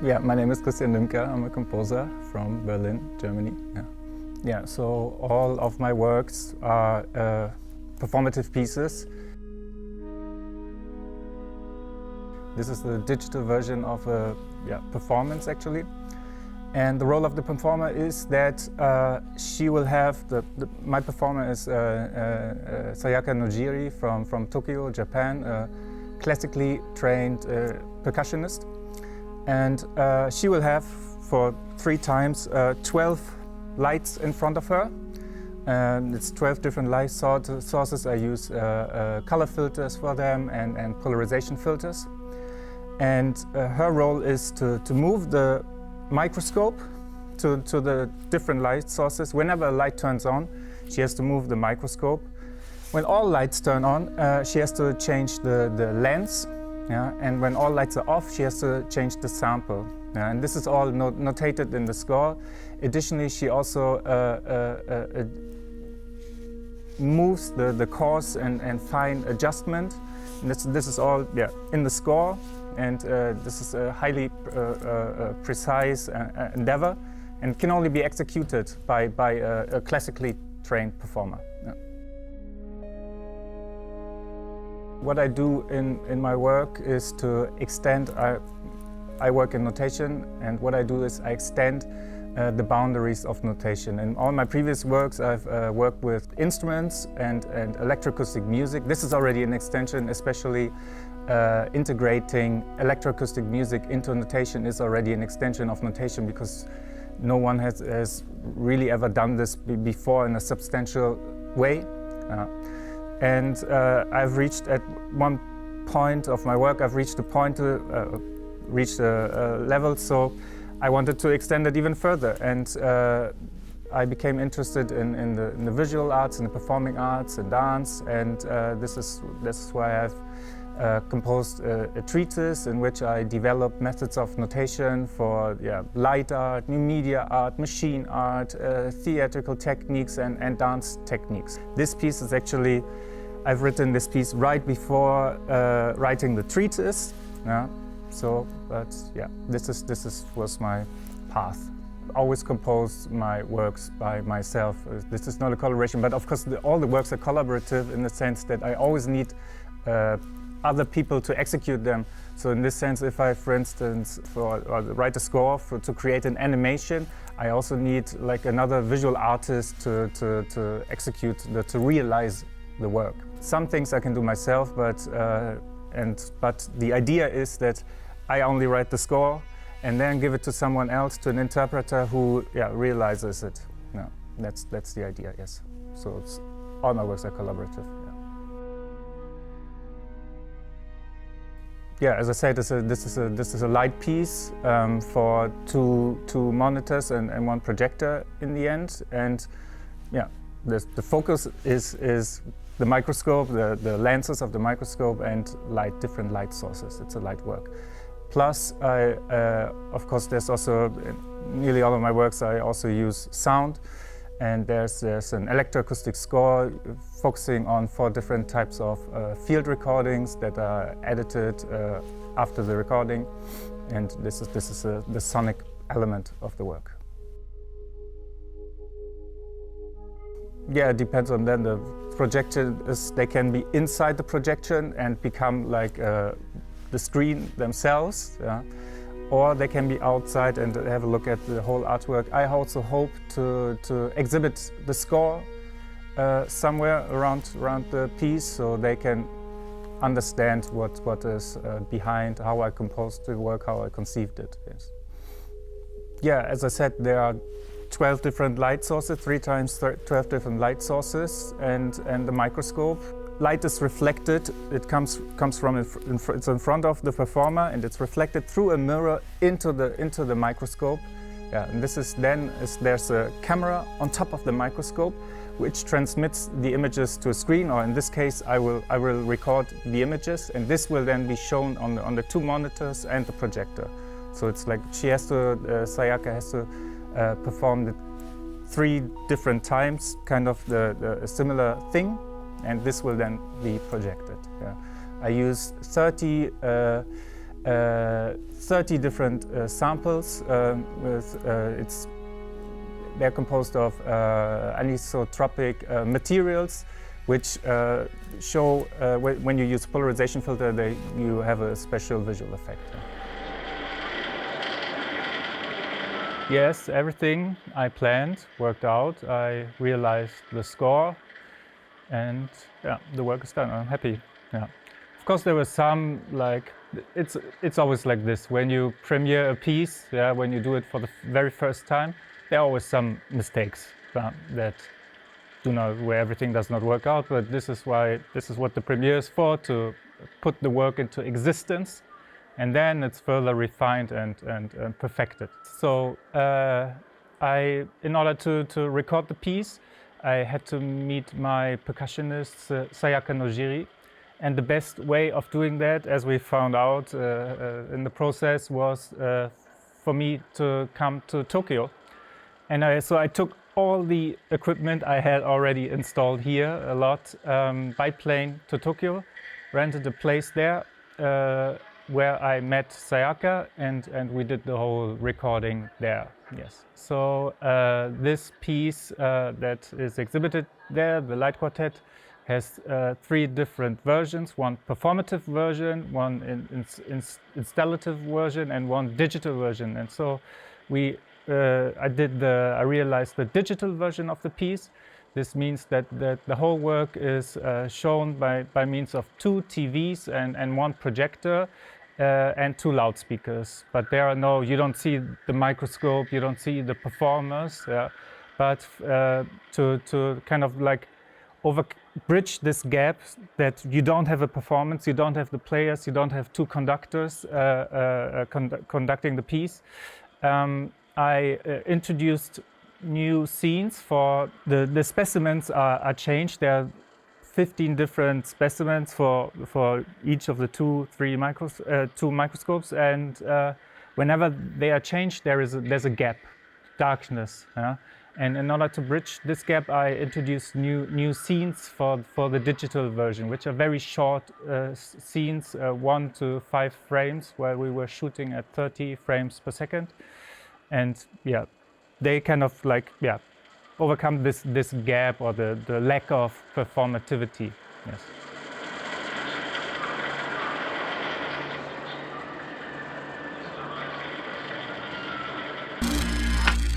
Yeah, my name is Christian Dimpker. I'm a composer from Berlin, Germany. Yeah, so all of my works are performative pieces. This is the digital version of a performance, actually. And the role of the performer is that she will have, my performer is Sayaka Nojiri from Tokyo, Japan, a classically trained percussionist. And she will have, for 3 times, 12 lights in front of her. And it's 12 different light sources. I use color filters for them and polarization filters. And her role is to move the microscope to the different light sources. Whenever a light turns on, she has to move the microscope. When all lights turn on, she has to change the lens. Yeah? And when all lights are off, she has to change the sample. Yeah? And this is all notated in the score. Additionally, she also moves the coarse and fine adjustment. And this is all in the score. And this is a highly precise endeavor and can only be executed by a classically trained performer. Yeah. What I do in my work is to extend, I work in notation, and what I do is I extend the boundaries of notation. In all my previous works, I've worked with instruments and electroacoustic music. This is already an extension, especially integrating electroacoustic music into notation is already an extension of notation, because no one has really ever done this before in a substantial way. And I've reached, at one point of my work, I've reached a point to reach a level, so I wanted to extend it even further. And I became interested in the visual arts and the performing arts and dance, and this is why I've composed a treatise in which I developed methods of notation for light art, new media art, machine art, theatrical techniques and dance techniques. This piece is actually, I've written this piece right before writing the treatise. So, but this was my path. Always composed my works by myself. This is not a collaboration, but of course all the works are collaborative in the sense that I always need other people to execute them. So in this sense, if I, for instance, write a score to create an animation, I also need like another visual artist to execute, to realize the work. Some things I can do myself, but the idea is that I only write the score and then give it to someone else, to an interpreter who realizes it. That's the idea. Yes. So all my works are collaborative. Yeah, as I said, this is a light piece for two monitors and one projector in the end. And the focus is the microscope, the lenses of the microscope, and different light sources. It's a light work. Plus, of course, there's also, in nearly all of my works, I also use sound. And there's an electroacoustic score focusing on 4 different types of field recordings that are edited after the recording. And this is the sonic element of the work. Yeah, it depends on then. The projection they can be inside the projection and become like the screen themselves. Or they can be outside and have a look at the whole artwork. I also hope to exhibit the score somewhere around the piece, so they can understand what is behind, how I composed the work, how I conceived it. Yes. Yeah, as I said, there are 12 different light sources, 3 times 12 different light sources, and the microscope. Light is reflected. It comes from it's in front of the performer, and it's reflected through a mirror into the microscope. And this is there's a camera on top of the microscope, which transmits the images to a screen, or in this case, I will record the images, and this will then be shown on the 2 monitors and the projector. So it's like Sayaka has to perform the 3 different times, kind of a similar thing. And this will then be projected. I use 30 30 different samples. They're composed of anisotropic materials, which show when you use polarization filter, you have a special visual effect. Yes, everything I planned worked out. I realized the score, and yeah, the work is done. I'm happy. Yeah. Of course, there were some, like, it's always like this. When you premiere a piece, yeah, when you do it for the very first time, there are always some mistakes where everything does not work out. But this is what the premiere is for, to put the work into existence, and then it's further refined and perfected. So in order to record the piece, I had to meet my percussionist Sayaka Nojiri. And the best way of doing that, as we found out in the process, was for me to come to Tokyo. And so I took all the equipment I had already installed here a lot by plane to Tokyo, rented a place there where I met Sayaka, and we did the whole recording there. Yes. So this piece that is exhibited there, the Light Quartet, has 3 different versions: one performative version, one installative version, and one digital version. And so I realized the digital version of the piece. This means that the whole work is shown by means of 2 TVs and 1 projector and 2 loudspeakers. But you don't see the microscope, you don't see the performers. But to kind of like bridge this gap, that you don't have a performance, you don't have the players, you don't have 2 conductors conducting the piece. I introduced new scenes for the specimens are changed. There are 15 different specimens for each of the 2 microscopes, and whenever they are changed, there's a gap, darkness. And in order to bridge this gap, I introduced new scenes for the digital version, which are very short scenes, 1 to 5 frames, where we were shooting at 30 frames per second. And yeah, they kind of overcome this gap or the lack of performativity. Yes.